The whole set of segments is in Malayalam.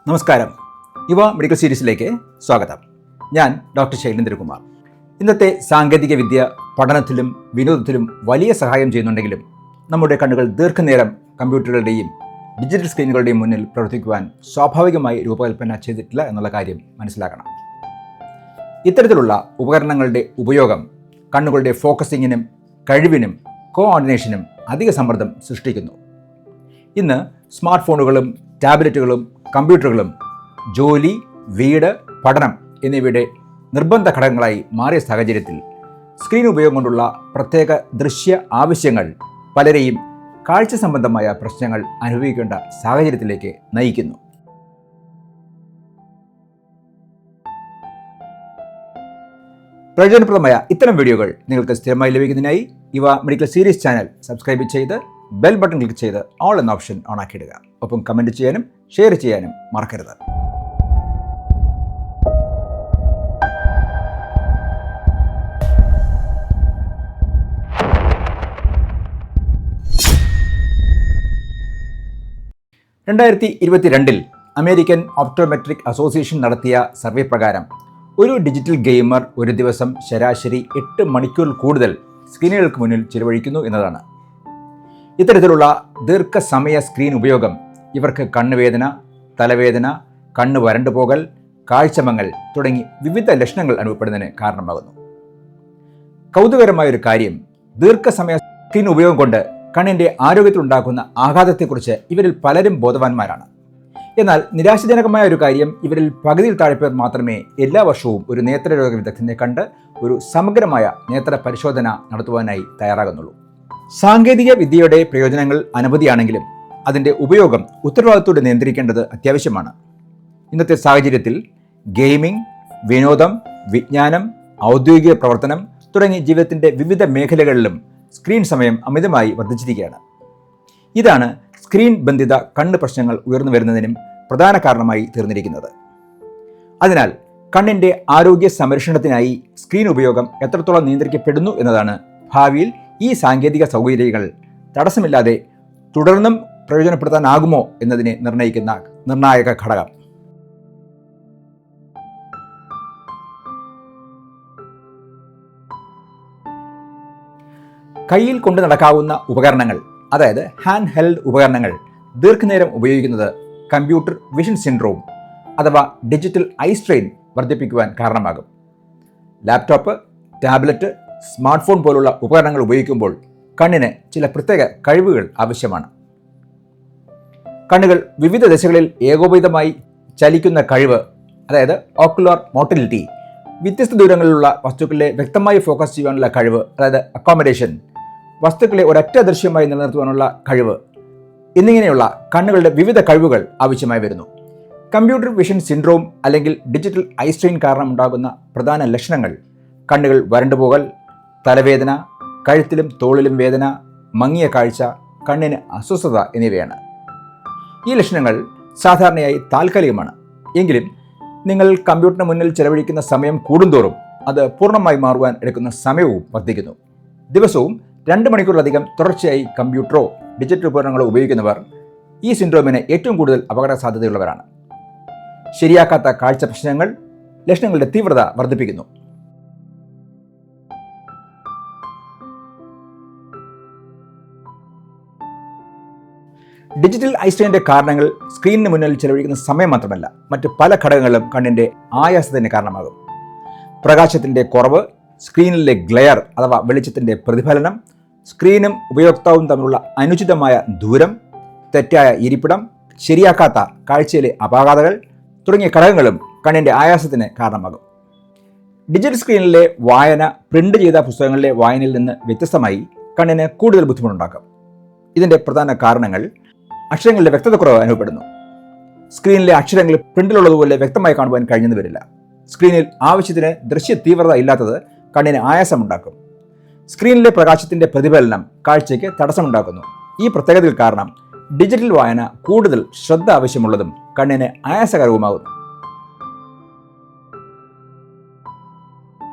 നമസ്കാരം. യുവ മെഡിക്കൽ സീരീസിലേക്ക് സ്വാഗതം. ഞാൻ ഡോക്ടർ ശൈലേന്ദ്രകുമാർ. ഇന്നത്തെ സാങ്കേതിക വിദ്യ പഠനത്തിലും വിനോദത്തിലും വലിയ സഹായം ചെയ്യുന്നുണ്ടെങ്കിലും നമ്മുടെ കണ്ണുകൾ ദീർഘനേരം കമ്പ്യൂട്ടറുകളുടെയും ഡിജിറ്റൽ സ്ക്രീനുകളുടെയും മുന്നിൽ പ്രവർത്തിക്കുവാൻ സ്വാഭാവികമായി രൂപകൽപ്പന ചെയ്തിട്ടില്ല എന്നുള്ള കാര്യം മനസ്സിലാക്കണം. ഇത്തരത്തിലുള്ള ഉപകരണങ്ങളുടെ ഉപയോഗം കണ്ണുകളുടെ ഫോക്കസിങ്ങിനും കഴിവിനും കോഓർഡിനേഷനും അധിക സമ്മർദ്ദം സൃഷ്ടിക്കുന്നു. ഇന്ന് സ്മാർട്ട് ഫോണുകളും ടാബ്ലറ്റുകളും കമ്പ്യൂട്ടറുകളും ജോലി, വീട്, പഠനം എന്നിവയുടെ നിർബന്ധ ഘടകങ്ങളായി മാറിയ സാഹചര്യത്തിൽ സ്ക്രീൻ ഉപയോഗം കൊണ്ടുള്ള പ്രത്യേക ദൃശ്യ ആവശ്യങ്ങൾ പലരെയും കാഴ്ച സംബന്ധമായ പ്രശ്നങ്ങൾ അനുഭവിക്കേണ്ട സാഹചര്യത്തിലേക്ക് നയിക്കുന്നു. പ്രയോജനപ്രദമായ ഇത്തരം വീഡിയോകൾ നിങ്ങൾക്ക് സ്ഥിരമായി ലഭിക്കുന്നതിനായി യുവ മെഡിക്കൽ സീരീസ് ചാനൽ സബ്സ്ക്രൈബ് ചെയ്ത് ബെൽ ബട്ടൺ ക്ലിക്ക് ചെയ്ത് ഓൾ എന്ന ഓപ്ഷൻ ഓൺ ആക്കിയിടുക. ഒപ്പം കമൻറ്റ് ചെയ്യാനും ഷെയർ ചെയ്യാനും മറക്കരുത്. അമേരിക്കൻ ഓപ്റ്റോമെട്രിക് അസോസിയേഷൻ നടത്തിയ സർവേ പ്രകാരം ഒരു ഡിജിറ്റൽ ഗെയിമർ ഒരു ദിവസം ശരാശരി 8 മണിക്കൂർ കൂടുതൽ സ്ക്രീനുകൾക്ക് മുന്നിൽ ചിലവഴിക്കുന്നു എന്നതാണ്. ഇത്തരത്തിലുള്ള ദീർഘസമയ സ്ക്രീൻ ഉപയോഗം ഇവർക്ക് കണ്ണുവേദന, തലവേദന, കണ്ണ് വരണ്ടുപോകൽ, കാഴ്ചമങ്ങൽ തുടങ്ങി വിവിധ ലക്ഷണങ്ങൾ അനുഭവപ്പെടുന്നതിന് കാരണമാകുന്നു. കൗതുകകരമായൊരു കാര്യം, ദീർഘസമയ സ്ക്രീൻ ഉപയോഗം കൊണ്ട് കണ്ണിൻ്റെ ആരോഗ്യത്തിലുണ്ടാക്കുന്ന ആഘാതത്തെക്കുറിച്ച് ഇവരിൽ പലരും ബോധവാന്മാരാണ്. എന്നാൽ നിരാശാജനകമായ ഒരു കാര്യം, ഇവരിൽ പകുതിയിൽ താഴെ പേർ മാത്രമേ എല്ലാ വർഷവും ഒരു നേത്രരോഗ വിദഗ്ധനെ കണ്ട് ഒരു സമഗ്രമായ നേത്ര പരിശോധന നടത്തുവാനായി തയ്യാറാകുന്നുള്ളൂ. സാങ്കേതിക വിദ്യയുടെ പ്രയോജനങ്ങൾ അനവധിയാണെങ്കിലും അതിൻ്റെ ഉപയോഗം ഉത്തരവാദിത്തോടെ നിയന്ത്രിക്കേണ്ടത് അത്യാവശ്യമാണ്. ഇന്നത്തെ സാഹചര്യത്തിൽ ഗെയിമിംഗ്, വിനോദം, വിജ്ഞാനം, ഔദ്യോഗിക പ്രവർത്തനം തുടങ്ങി ജീവിതത്തിൻ്റെ വിവിധ മേഖലകളിലും സ്ക്രീൻ സമയം അമിതമായി വർദ്ധിച്ചിരിക്കുകയാണ്. ഇതാണ് സ്ക്രീൻ ബന്ധിത കണ്ണ് പ്രശ്നങ്ങൾ ഉയർന്നു വരുന്നതിനും പ്രധാന കാരണമായി തീർന്നിരിക്കുന്നത്. അതിനാൽ കണ്ണിൻ്റെ ആരോഗ്യ സംരക്ഷണത്തിനായി സ്ക്രീൻ ഉപയോഗം എത്രത്തോളം നിയന്ത്രിക്കപ്പെടുന്നു എന്നതാണ് ഭാവിയിൽ ഈ സാങ്കേതിക സൗകര്യങ്ങൾ തടസ്സമില്ലാതെ തുടർന്നും പ്രയോജനപ്പെടുത്താനാകുമോ എന്നതിനെ നിർണ്ണയിക്കുന്ന നിർണായക ഘടകം. കയ്യിൽ കൊണ്ടു നടക്കാവുന്ന ഉപകരണങ്ങൾ, അതായത് ഹാൻഡ് ഹെൽഡ് ഉപകരണങ്ങൾ ദീർഘനേരം ഉപയോഗിക്കുന്നത് കമ്പ്യൂട്ടർ വിഷൻ സിൻഡ്രോം അഥവാ ഡിജിറ്റൽ ഐ സ്ട്രെയിൻ വർദ്ധിപ്പിക്കുവാൻ കാരണമാകും. ലാപ്ടോപ്പ്, ടാബ്ലറ്റ്, സ്മാർട്ട് ഫോൺ പോലുള്ള ഉപകരണങ്ങൾ ഉപയോഗിക്കുമ്പോൾ കണ്ണിന് ചില പ്രത്യേക കഴിവുകൾ ആവശ്യമാണ്. കണ്ണുകൾ വിവിധ ദിശകളിൽ ഏകോപിതമായി ചലിക്കുന്ന കഴിവ്, അതായത് ഓക്കുലർ മോട്ടിലിറ്റി, വ്യത്യസ്ത ദൂരങ്ങളിലുള്ള വസ്തുക്കളെ വ്യക്തമായി ഫോക്കസ് ചെയ്യാനുള്ള കഴിവ്, അതായത് അക്കോമഡേഷൻ, വസ്തുക്കളെ ഒരൊറ്റ ദൃശ്യമായി നിലനിർത്തുവാനുള്ള കഴിവ് എന്നിങ്ങനെയുള്ള കണ്ണുകളുടെ വിവിധ കഴിവുകൾ ആവശ്യമായി വരുന്നു. കമ്പ്യൂട്ടർ വിഷൻ സിൻഡ്രോം അല്ലെങ്കിൽ ഡിജിറ്റൽ ഐ സ്ട്രെയിൻ കാരണം ഉണ്ടാകുന്ന പ്രധാന ലക്ഷണങ്ങൾ കണ്ണുകൾ വരണ്ടുപോകൽ, തലവേദന, കഴുത്തിലും തോളിലും വേദന, മങ്ങിയ കാഴ്ച, കണ്ണിന് അസ്വസ്ഥത എന്നിവയാണ്. ഈ ലക്ഷണങ്ങൾ സാധാരണയായി താൽക്കാലികമാണ്. എങ്കിലും നിങ്ങൾ കമ്പ്യൂട്ടറിന് മുന്നിൽ ചെലവഴിക്കുന്ന സമയം കൂടുന്തോറും അത് പൂർണ്ണമായി മാറുവാൻ എടുക്കുന്ന സമയവും വർദ്ധിക്കുന്നു. ദിവസവും 2 മണിക്കൂറിലധികം തുടർച്ചയായി കമ്പ്യൂട്ടറോ ഡിജിറ്റൽ ഉപകരണങ്ങളോ ഉപയോഗിക്കുന്നവർ ഈ സിൻഡ്രോമിന് ഏറ്റവും കൂടുതൽ അപകട സാധ്യതയുള്ളവരാണ്. ശരിയാക്കാത്ത കാഴ്ച പ്രശ്നങ്ങൾ ലക്ഷണങ്ങളുടെ തീവ്രത വർദ്ധിപ്പിക്കുന്നു. ഡിജിറ്റൽ ഐ സ്ട്രെയിൻ്റെ കാരണങ്ങൾ സ്ക്രീനിന് മുന്നിൽ ചെലവഴിക്കുന്ന സമയം മാത്രമല്ല, മറ്റ് പല ഘടകങ്ങളും കണ്ണിൻ്റെ ആയാസത്തിന് കാരണമാകും. പ്രകാശത്തിൻ്റെ കുറവ്, സ്ക്രീനിലെ ഗ്ലെയർ അഥവാ വെളിച്ചത്തിൻ്റെ പ്രതിഫലനം, സ്ക്രീനും ഉപയോക്താവും തമ്മിലുള്ള അനുചിതമായ ദൂരം, തെറ്റായ ഇരിപ്പിടം, ശരിയാക്കാത്ത കാഴ്ചയിലെ അപാകതകൾ തുടങ്ങിയ ഘടകങ്ങളും കണ്ണിൻ്റെ ആയാസത്തിന് കാരണമാകും. ഡിജിറ്റൽ സ്ക്രീനിലെ വായന പ്രിന്റ് ചെയ്ത പുസ്തകങ്ങളിലെ വായനയിൽ നിന്ന് വ്യത്യസ്തമായി കണ്ണിന് കൂടുതൽ ബുദ്ധിമുട്ടുണ്ടാക്കും. ഇതിൻ്റെ പ്രധാന കാരണങ്ങൾ: അക്ഷരങ്ങളുടെ വ്യക്തത കുറവ് അനുഭവപ്പെടുന്നു. സ്ക്രീനിലെ അക്ഷരങ്ങൾ പ്രിന്റിലുള്ളതുപോലെ വ്യക്തമായി കാണുവാൻ കഴിഞ്ഞെന്ന് വരില്ല. സ്ക്രീനിൽ ആവശ്യത്തിന് ദൃശ്യ തീവ്രത ഇല്ലാത്തത് കണ്ണിന് ആയാസമുണ്ടാക്കും. സ്ക്രീനിലെ പ്രകാശത്തിൻ്റെ പ്രതിഫലനം കാഴ്ചയ്ക്ക് തടസ്സമുണ്ടാക്കുന്നു. ഈ പ്രത്യേകതകൾ കാരണം ഡിജിറ്റൽ വായന കൂടുതൽ ശ്രദ്ധ ആവശ്യമുള്ളതും കണ്ണിന് ആയാസകരവുമാകുന്നു.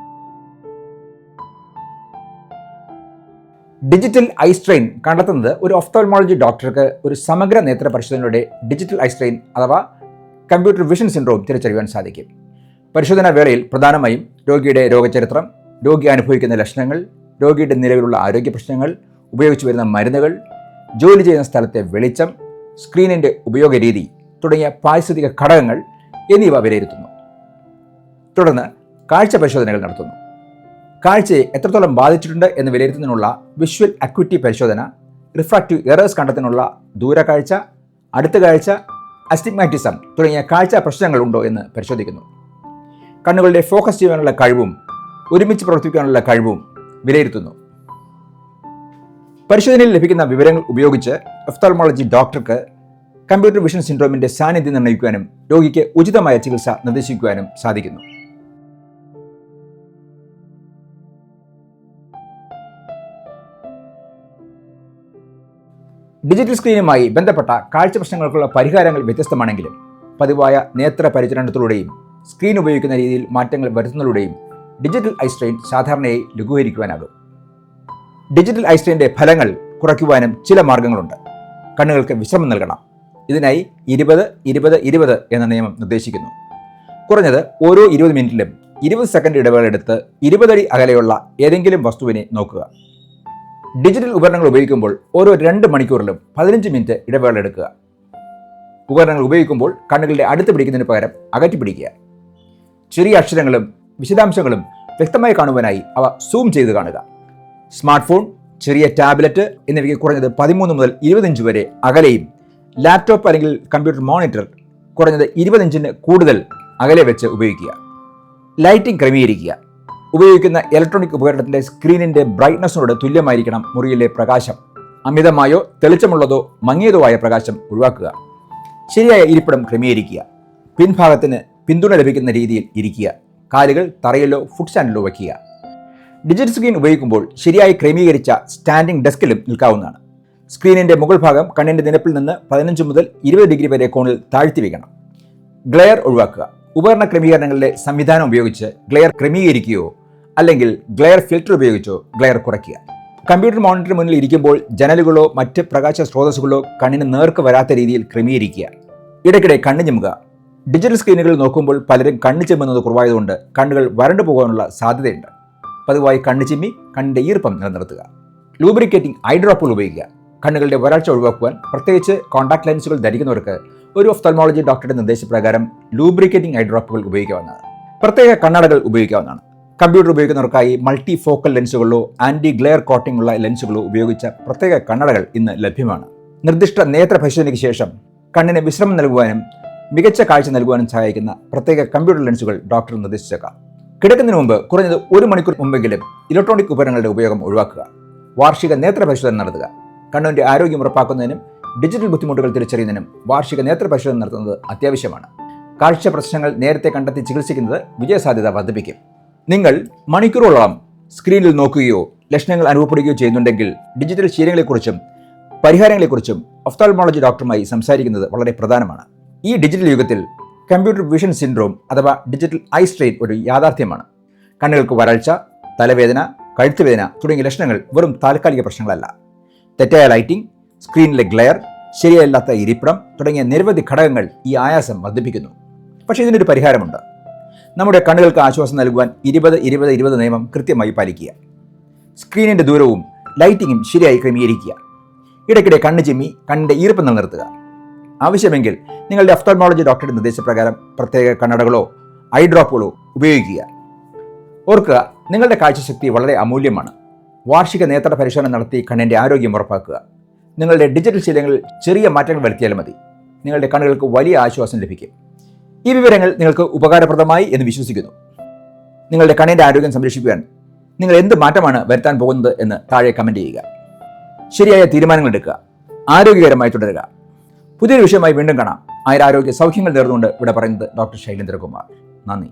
ഡിജിറ്റൽ ഐ സ്ട്രെയിൻ കണ്ടെത്തുന്നത് ഒരു ഒഫ്താൽമോളജി ഡോക്ടർക്ക് ഒരു സമഗ്ര നേത്ര പരിശോധനയുടെ ഡിജിറ്റൽ ഐ സ്ട്രെയിൻ അഥവാ കമ്പ്യൂട്ടർ വിഷൻ സിൻഡ്രോം തിരിച്ചറിയാൻ സാധിക്കും. പരിശോധനാ വേളയിൽ പ്രധാനമായും രോഗിയുടെ രോഗചരിത്രം, രോഗി അനുഭവിക്കുന്ന ലക്ഷണങ്ങൾ, രോഗിയുടെ നിലവിലുള്ള ആരോഗ്യ പ്രശ്നങ്ങൾ, ഉപയോഗിച്ചു വരുന്ന മരുന്നുകൾ, ജോലി ചെയ്യുന്ന സ്ഥലത്തെ വെളിച്ചം, സ്ക്രീനിൻ്റെ ഉപയോഗ രീതി തുടങ്ങിയ പാരിസ്ഥിതിക ഘടകങ്ങൾ എന്നിവ വിലയിരുത്തുന്നു. തുടർന്ന് കാഴ്ച പരിശോധനകൾ നടത്തുന്നു. കാഴ്ചയെ എത്രത്തോളം ബാധിച്ചിട്ടുണ്ട് എന്ന് വിലയിരുത്തുന്നതിനുള്ള വിഷ്വൽ അക്യൂറ്റി പരിശോധന, റിഫ്രാക്റ്റീവ് എറേഴ്സ് കണ്ടെത്തുന്നതിനുള്ള ദൂരക്കാഴ്ച, അടുത്ത കാഴ്ച, അസ്റ്റിഗ്മാറ്റിസം തുടങ്ങിയ കാഴ്ച പ്രശ്നങ്ങൾ ഉണ്ടോ എന്ന് പരിശോധിക്കുന്നു. കണ്ണുകളുടെ ഫോക്കസ് ചെയ്യാനുള്ള കഴിവും ഒരുമിച്ച് പ്രവർത്തിക്കാനുള്ള കഴിവും വിലയിരുത്തുന്നു. പരിശോധനയിൽ ലഭിക്കുന്ന വിവരങ്ങൾ ഉപയോഗിച്ച് ഒഫ്താൽമോളജി ഡോക്ടർക്ക് കമ്പ്യൂട്ടർ വിഷൻ സിൻഡ്രോമിന്റെ സാന്നിധ്യം നിർണ്ണയിക്കുവാനും രോഗിക്ക് ഉചിതമായ ചികിത്സ നിർദ്ദേശിക്കുവാനും സാധിക്കുന്നു. ഡിജിറ്റൽ സ്ക്രീനുമായി ബന്ധപ്പെട്ട കാഴ്ച പ്രശ്നങ്ങൾക്കുള്ള പരിഹാരങ്ങൾ വ്യത്യസ്തമാണെങ്കിലും പതിവായ നേത്ര പരിചരണത്തിലൂടെയും സ്ക്രീൻ ഉപയോഗിക്കുന്ന രീതിയിൽ മാറ്റങ്ങൾ വരുത്തുന്നതിലൂടെയും ഡിജിറ്റൽ ഐ സ്ട്രെയിൻ സാധാരണയായി ലഘൂകരിക്കുവാനാകും. ഡിജിറ്റൽ ഐ സ്ട്രെയിൻ്റെ ഫലങ്ങൾ കുറയ്ക്കുവാനും ചില മാർഗങ്ങളുണ്ട്. കണ്ണുകൾക്ക് വിശ്രമം നൽകണം. ഇതിനായി 20-20-20 എന്ന നിയമം നിർദ്ദേശിക്കുന്നു. കുറഞ്ഞത് ഓരോ 20 മിനിറ്റിലും 20 സെക്കൻഡ് ഇടവേള എടുത്ത് 20 അടി അകലെയുള്ള ഏതെങ്കിലും വസ്തുവിനെ നോക്കുക. ഡിജിറ്റൽ ഉപകരണങ്ങൾ ഉപയോഗിക്കുമ്പോൾ ഓരോ 2 മണിക്കൂറിലും 15 മിനിറ്റ് ഇടവേള എടുക്കുക. ഉപകരണങ്ങൾ ഉപയോഗിക്കുമ്പോൾ കണ്ണുകളുടെ അടുത്ത് പിടിക്കുന്നതിന് പകരം അകറ്റി പിടിക്കുക. ചെറിയ അക്ഷരങ്ങളും വിശദാംശങ്ങളും വ്യക്തമായി കാണുവാനായി അവ സൂം ചെയ്ത് കാണുക. സ്മാർട്ട് ഫോൺ, ചെറിയ ടാബ്ലറ്റ് എന്നിവയ്ക്ക് കുറഞ്ഞത് 13 മുതൽ 20 ഇഞ്ച് വരെ അകലെയും ലാപ്ടോപ്പ് അല്ലെങ്കിൽ കമ്പ്യൂട്ടർ മോണിറ്റർ കുറഞ്ഞത് 20 ഇഞ്ചിന് കൂടുതൽ അകലെ വെച്ച് ഉപയോഗിക്കുക. ലൈറ്റിംഗ് ക്രമീകരിക്കുക. ഉപയോഗിക്കുന്ന ഇലക്ട്രോണിക് ഉപകരണത്തിൻ്റെ സ്ക്രീനിൻ്റെ ബ്രൈറ്റ്നസിനോട് തുല്യമായിരിക്കണം മുറിയിലെ പ്രകാശം. അമിതമായോ തെളിച്ചമുള്ളതോ മങ്ങിയതോ ആയ പ്രകാശം ഒഴിവാക്കുക. ശരിയായ ഇരിപ്പിടം ക്രമീകരിക്കുക. പിൻഭാഗത്തിന് പിന്തുണ ലഭിക്കുന്ന രീതിയിൽ ഇരിക്കുക. കാലുകൾ തറയിലോ ഫുട് സ്റ്റാൻഡിലോ വയ്ക്കുക. ഡിജിറ്റൽ സ്ക്രീൻ ഉപയോഗിക്കുമ്പോൾ ശരിയായി ക്രമീകരിച്ച സ്റ്റാൻഡിംഗ് ഡെസ്കിലും നിൽക്കാവുന്നതാണ്. സ്ക്രീനിൻ്റെ മുകൾ ഭാഗം കണ്ണിൻ്റെ നിരപ്പിൽ നിന്ന് 15 മുതൽ 20 ഡിഗ്രി വരെ കോണിൽ താഴ്ത്തി വയ്ക്കണം. ഗ്ലെയർ ഒഴിവാക്കുക. ഉപകരണ ക്രമീകരണങ്ങളിലെ സംവിധാനം ഉപയോഗിച്ച് ഗ്ലെയർ ക്രമീകരിക്കുകയോ അല്ലെങ്കിൽ ഗ്ലെയർ ഫിൽറ്റർ ഉപയോഗിച്ചോ ഗ്ലെയർ കുറയ്ക്കുക. കമ്പ്യൂട്ടർ മോണിറ്ററിന് മുന്നിൽ ഇരിക്കുമ്പോൾ ജനലുകളോ മറ്റ് പ്രകാശ സ്രോതസ്സുകളോ കണ്ണിന് നേർക്ക് വരാത്ത രീതിയിൽ ക്രമീകരിക്കുക. ഇടയ്ക്കിടെ കണ്ണ് ചിമ്മുക. ഡിജിറ്റൽ സ്ക്രീനുകൾ നോക്കുമ്പോൾ പലരും കണ്ണ് ചിമ്മുന്നത് കുറവായതുകൊണ്ട് കണ്ണുകൾ വരണ്ടു പോകാനുള്ള സാധ്യതയുണ്ട്. പതിവായി കണ്ണ് ചിമ്മി കണ്ണിൻ്റെ ഈർപ്പം നിലനിർത്തുക. ലൂബ്രിക്കേറ്റിംഗ് ഐ ഡ്രോപ്പുകൾ ഉപയോഗിക്കുക. കണ്ണുകളുടെ വരൾച്ച ഒഴിവാക്കുവാൻ പ്രത്യേകിച്ച് കോൺടാക്ട് ലെൻസുകൾ ധരിക്കുന്നവർക്ക് ഒരു ഒഫ്താൽമോളജി ഡോക്ടറുടെ നിർദ്ദേശപ്രകാരം ലൂബ്രിക്കേറ്റിംഗ് ഐ ഡ്രോപ്പുകൾ ഉപയോഗിക്കാവുന്നതാണ്. പ്രത്യേക കണ്ണടകൾ ഉപയോഗിക്കാവുന്നതാണ്. കമ്പ്യൂട്ടർ ഉപയോഗിക്കുന്നവർക്കായി മൾട്ടി ഫോക്കൽ ലെൻസുകളോ ആൻറ്റി ഗ്ലെയർ കോട്ടിംഗ് ഉള്ള ലെൻസുകളോ ഉപയോഗിച്ച പ്രത്യേക കണ്ണടകൾ ഇന്ന് ലഭ്യമാണ്. നിർദ്ദിഷ്ട നേത്ര പരിശോധനയ്ക്ക് ശേഷം കണ്ണിന് വിശ്രമം നൽകുവാനും മികച്ച കാഴ്ച നൽകുവാനും സഹായിക്കുന്ന പ്രത്യേക കമ്പ്യൂട്ടർ ലെൻസുകൾ ഡോക്ടർ നിർദ്ദേശിച്ചേക്കാം. കിടക്കുന്നതിന് മുമ്പ് കുറഞ്ഞത് 1 മണിക്കൂർ മുമ്പെങ്കിലും ഇലക്ട്രോണിക് ഉപകരണങ്ങളുടെ ഉപയോഗം ഒഴിവാക്കുക. വാർഷിക നേത്ര പരിശോധന നടത്തുക. കണ്ണിൻ്റെ ആരോഗ്യം ഉറപ്പാക്കുന്നതിനും ഡിജിറ്റൽ ബുദ്ധിമുട്ടുകൾ തിരിച്ചറിയുന്നതിനും വാർഷിക നേത്ര പരിശോധന നടത്തുന്നത് അത്യാവശ്യമാണ്. കാഴ്ച പ്രശ്നങ്ങൾ നേരത്തെ കണ്ടെത്തി ചികിത്സിക്കുന്നത് വിജയസാധ്യത വർദ്ധിപ്പിക്കും. നിങ്ങൾ മണിക്കൂറുകളോളം സ്ക്രീനിൽ നോക്കുകയോ ലക്ഷണങ്ങൾ അനുഭവപ്പെടുകയോ ചെയ്യുന്നുണ്ടെങ്കിൽ ഡിജിറ്റൽ ശീലങ്ങളെക്കുറിച്ചും പരിഹാരങ്ങളെക്കുറിച്ചും ഒഫ്താൽമോളജി ഡോക്ടറുമായി സംസാരിക്കുന്നത് വളരെ പ്രധാനമാണ്. ഈ ഡിജിറ്റൽ യുഗത്തിൽ കമ്പ്യൂട്ടർ വിഷൻ സിൻഡ്രോം അഥവാ ഡിജിറ്റൽ ഐ സ്ട്രെയിൻ ഒരു യാഥാർത്ഥ്യമാണ്. കണ്ണുകൾക്ക് വരൾച്ച, തലവേദന, കഴുത്തുവേദന തുടങ്ങിയ ലക്ഷണങ്ങൾ വെറും താൽക്കാലിക പ്രശ്നങ്ങളല്ല. തെറ്റായ ലൈറ്റിംഗ്, സ്ക്രീനിലെ ഗ്ലെയർ, ശരിയല്ലാത്ത ഇരിപ്പിടം തുടങ്ങിയ നിരവധി ഘടകങ്ങൾ ഈ ആയാസം വർദ്ധിപ്പിക്കുന്നു. പക്ഷേ ഇതിനൊരു പരിഹാരമുണ്ട്. നമ്മുടെ കണ്ണുകൾക്ക് ആശ്വാസം നൽകുവാൻ 20-20-20 നിയമം കൃത്യമായി പാലിക്കുക. സ്ക്രീനിൻ്റെ ദൂരവും ലൈറ്റിങ്ങും ശരിയായി ക്രമീകരിക്കുക. ഇടയ്ക്കിടെ കണ്ണ് ചിമ്മി കണ്ണിൻ്റെ ഈർപ്പം നിലനിർത്തുക. ആവശ്യമെങ്കിൽ നിങ്ങളുടെ ഒഫ്താൽമോളജി ഡോക്ടറുടെ നിർദ്ദേശപ്രകാരം പ്രത്യേക കണ്ണടകളോ ഐ ഡ്രോപ്പുകളോ ഉപയോഗിക്കുക. ഓർക്കുക, നിങ്ങളുടെ കാഴ്ചശക്തി വളരെ അമൂല്യമാണ്. വാർഷിക നേത്ര പരിശോധന നടത്തി കണ്ണിൻ്റെ ആരോഗ്യം ഉറപ്പാക്കുക. നിങ്ങളുടെ ഡിജിറ്റൽ ശീലങ്ങളിൽ ചെറിയ മാറ്റങ്ങൾ വരുത്തിയാൽ മതി. നിങ്ങളുടെ കണ്ണുകൾക്ക് വലിയ ആശ്വാസം ലഭിക്കും. ഈ വിവരങ്ങൾ നിങ്ങൾക്ക് ഉപകാരപ്രദമായി എന്ന് വിശ്വസിക്കുന്നു. നിങ്ങളുടെ കണ്ണിൻ്റെ ആരോഗ്യം സംരക്ഷിക്കുവാൻ നിങ്ങൾ എന്ത് മാറ്റമാണ് വരുത്താൻ പോകുന്നത് എന്ന് താഴെ കമൻറ്റ് ചെയ്യുക. ശരിയായ തീരുമാനങ്ങൾ എടുക്കുക. ആരോഗ്യകരമായി തുടരുക. പുതിയൊരു വിഷയമായി വീണ്ടും കാണാം. ആരോഗ്യ സൗഖ്യങ്ങൾ നേർന്നുകൊണ്ട് ഇവിടെ പറയുന്നത് ഡോക്ടർ ശൈലേന്ദ്രകുമാർ. നന്ദി.